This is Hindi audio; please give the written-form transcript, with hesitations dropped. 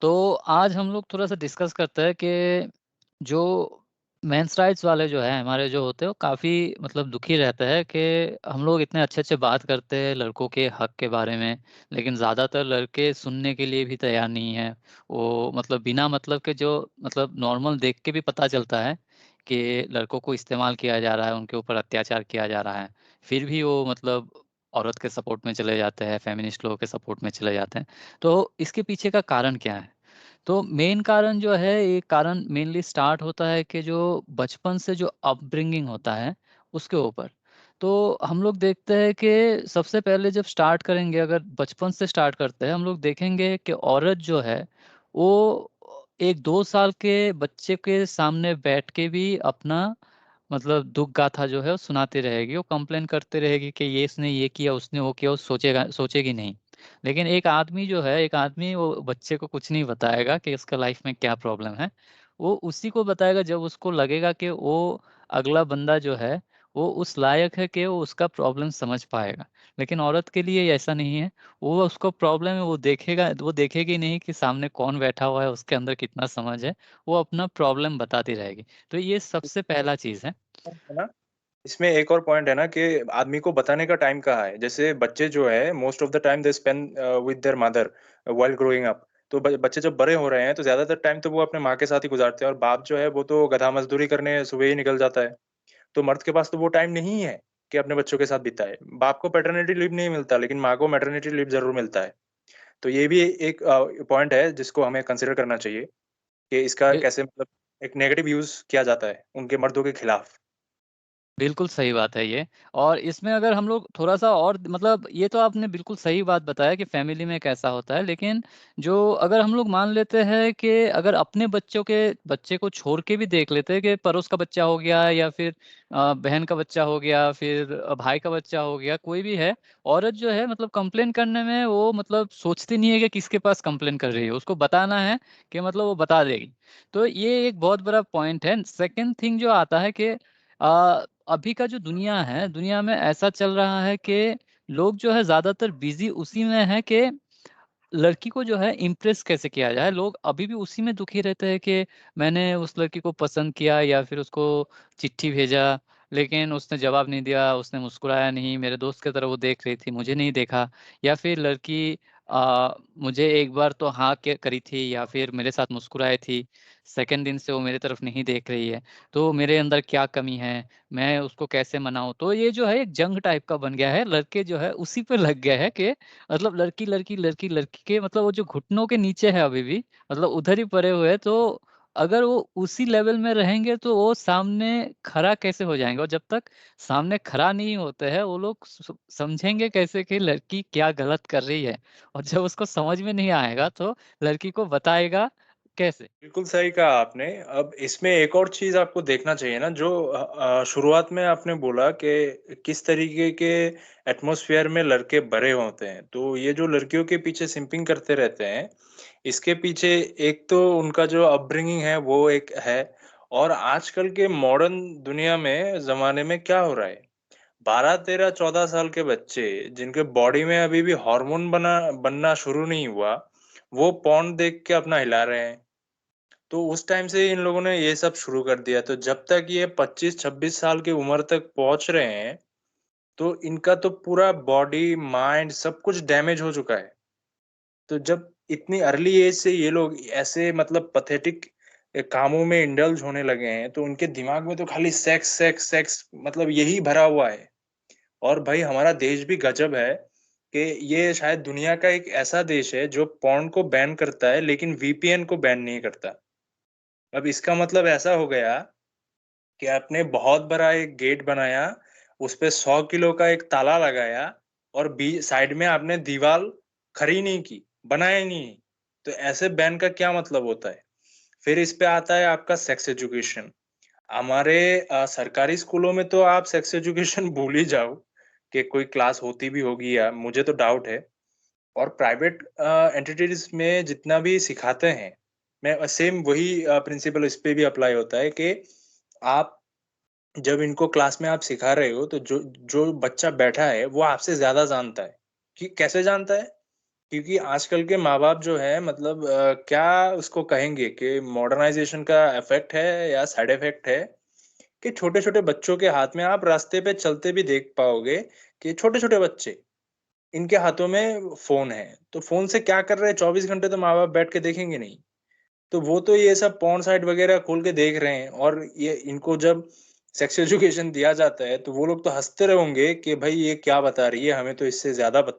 तो आज हम लोग थोड़ा-सा डिस्कस करते हैं कि जो मेंस राइट्स वाले जो हैं हमारे जो होते हैं वो काफ़ी मतलब दुखी रहते हैं कि हम लोग इतने अच्छे-अच्छे बात करते हैं लड़कों के हक के बारे में, लेकिन ज़्यादातर लड़के सुनने के लिए भी तैयार नहीं हैं। वो मतलब बिना मतलब के जो मतलब नॉर्मल देख के भी पता चलता है कि लड़कों को इस्तेमाल किया जा रहा है, उनके ऊपर अत्याचार किया जा रहा है। फिर भी वो मतलब औरत के सपोर्ट में चले जाते हैं, फेमिनिस्ट लोगों के सपोर्ट में चले जाते हैं। तो इसके पीछे का कारण क्या है? तो मेन कारण जो है, ये कारण मेनली स्टार्ट होता है कि जो बचपन से जो अपब्रिंगिंग होता है, उसके ऊपर। तो हम लोग देखते हैं कि सबसे पहले जब स्टार्ट करेंगे, अगर बचपन से स्टार्ट करते हैं, हम लोग देखेंगे कि औरत जो है, वो 1-2 साल के बच्चे के सामने बैठ के भी अपना मतलब दुःख गाथा जो है वो सुनाती रहेगी। वो कंप्लेन करती रहेगी कि ये इसने ये किया, उसने वो किया, वो सोचेगी नहीं। लेकिन एक आदमी जो है, एक आदमी वो बच्चे को कुछ नहीं बताएगा कि उसका लाइफ में क्या प्रॉब्लम है। वो उसी को बताएगा जब उसको लगेगा कि वो अगला बंदा जो है, वो उस लायक है कि वो उसका प्रॉब्लम समझ पाएगा। लेकिन औरत के लिए ऐसा नहीं है। वो उसको प्रॉब्लम है, वो देखेगी नहीं कि सामने कौन बैठा हुआ है, उसके अंदर कितना समझ है। वो अपना प्रॉब्लम बताती रहेगी। तो ये सबसे पहला चीज़ है। है ना? इसमें एक और पॉइंट है ना कि आदमी को बताने का टाइम कहाँ है। जैसे बच्चे जो है most of the time they spend with their mother while growing up. तो बच्चे जब बड़े हो रहे हैं तो ज्यादातर टाइम तो वो अपने माँ के साथ ही गुजारते हैं और बाप जो है वो तो गधा मजदूरी करने सुबह ही निकल जाता है। तो मर्द के पास तो वो टाइम नहीं है कि अपने बच्चों के साथ बिताए। बाप को पैटर्निटी लीव नहीं मिलता लेकिन माँ को मैटरनिटी लीव जरूर मिलता है। तो ये भी एक पॉइंट है जिसको हमें कंसिडर करना चाहिए कि इसका बि कैसे मतलब एक नेगेटिव यूज किया जाता है उनके मर्दों के खिलाफ। बिल्कुल सही बात है ये। और इसमें अगर हम लोग थोड़ा-सा और मतलब ये तो आपने बिल्कुल सही बात बताया कि फैमिली में कैसा होता है, लेकिन जो अगर हम लोग मान लेते हैं कि अगर अपने बच्चे को छोड़ के भी देख लेते हैं कि पड़ोस का बच्चा हो गया या फिर बहन का बच्चा हो गया, फिर भाई का बच्चा हो गया, कोई भी है, औरत जो है मतलब कंप्लेन करने में वो मतलब सोचती नहीं है कि किसके पास कंप्लेन कर रही है, उसको बताना है कि मतलब वो बता देगी। तो ये एक बहुत बड़ा पॉइंट है। सेकंड थिंग जो आता है कि अभी का जो दुनिया है, दुनिया में ऐसा चल रहा है कि लोग जो है ज़्यादातर बिज़ी उसी में है कि लड़की को जो है इम्प्रेस कैसे किया जाए। लोग अभी भी उसी में दुखी रहते हैं कि मैंने उस लड़की को पसंद किया या फिर उसको चिट्ठी भेजा, लेकिन उसने जवाब नहीं दिया, उसने मुस्कुराया नहीं, मेरे दोस्त की तरह वो देख रही थी, मुझे नहीं देखा। या फिर लड़की मुझे एक बार तो हाँ के करी थी या फिर मेरे साथ मुस्कुराई थी, सेकंड दिन से वो मेरी तरफ नहीं देख रही है, तो मेरे अंदर क्या कमी है? मैं उसको कैसे मनाऊँ? तो ये जो है एक जंग टाइप का बन गया है, लड़के जो है उसी पे लग गए हैं कि मतलब लड़की के मतलब वो जो घुटनों के नीचे है अभी भी, मतलब उधर ही पड़े हुए हैं, तो अगर वो उसी लेवल में रहेंगे तो वो सामने खड़ा कैसे हो जाएँगे? और जब तक सामने खड़ा नहीं होते हैं, वो लोग समझेंगे कैसे कि लड़की क्या गलत कर रही है? और जब उसको समझ में नहीं आएगा तो लड़की को बताएगा कैसे? बिल्कुल सही कहा आपने। अब इसमें एक और चीज़ आपको देखना चाहिए ना जो शुरुआत में आपने बोला कि किस तरीके के एटमॉस्फेयर में लड़के बड़े होते हैं। तो ये जो लड़कियों के पीछे सिंपिंग करते रहते हैं, इसके पीछे एक तो उनका जो अपब्रिंगिंग है वो एक है और आजकल के मॉडर्न दुनिया में ज़माने में क्या हो रहा है, 12, 13, 14 साल के बच्चे जिनके बॉडी में अभी भी हार्मोन बनना शुरू नहीं हुआ, वो पोर्न देख के अपना हिला रहे हैं। तो उस टाइम से इन लोगों ने ये सब शुरू कर दिया, तो जब तक ये 25-26 साल की उम्र तक पहुँच रहे हैं, तो इनका तो पूरा बॉडी, माइंड सब कुछ डैमेज हो चुका है। तो जब इतनी अर्ली एज से ये लोग ऐसे मतलब पथेटिक कामों में इंडल्ज होने लगे हैं, तो उनके दिमाग में तो खाली सेक्स, सेक्स, सेक्स मतलब यही भरा हुआ है। और भाई हमारा देश भी गज़ब है कि ये शायद दुनिया का एक ऐसा देश है जो पोर्न को बैन करता है, लेकिन वीपीएन को बैन नहीं करता। अब इसका मतलब ऐसा हो गया कि आपने बहुत बड़ा एक गेट बनाया, उसपे 100 किलो का एक ताला लगाया और बी साइड में आपने दीवाल खड़ी नहीं की, बनाया ही नहीं। तो ऐसे बैन का क्या मतलब होता है? फिर इस पे आता है आपका सेक्स एजुकेशन। हमारे सरकारी स्कूलों में तो आप सेक्स एजुकेशन भूल ही जाओ कि कोई क्लास होती भी होगी या मुझे तो डाउट है। और प्राइवेट एंटिटीज़ में जितना भी सिखाते हैं, मैं सेम वही प्रिंसिपल इस पे भी अप्लाई होता है कि आप जब इनको क्लास में आप सिखा रहे हो, तो जो जो बच्चा बैठा है, वो आपसे ज़्यादा जानता है। कि कैसे जानता है? क्योंकि आजकल के माँ-बाप जो हैं मतलब क्या उसको कहेंगे कि मॉडर्नाइज़ेशन का इफ़ेक्ट है या साइड इफ़ेक्ट है, कि छोटे-छोटे बच्चों के हाथ में आप रास्ते पे चलते भी देख पाओगे कि छोटे-छोटे बच्चे, इनके हाथों में फ़ोन है। तो फ़ोन से क्या कर रहे हैं 24 घंटे तो माँ-बाप बैठ के देखेंगे नहीं। तो वो तो ये सब पोर्न साइट वगैरह खोल के देख रहे हैं और ये इनको जब सेक्स एजुकेशन दिया जाता है, तो वो लोग तो हँसते रहे होंगे कि भई ये क्या बता रही है, हमें तो इससे ज़्यादा पता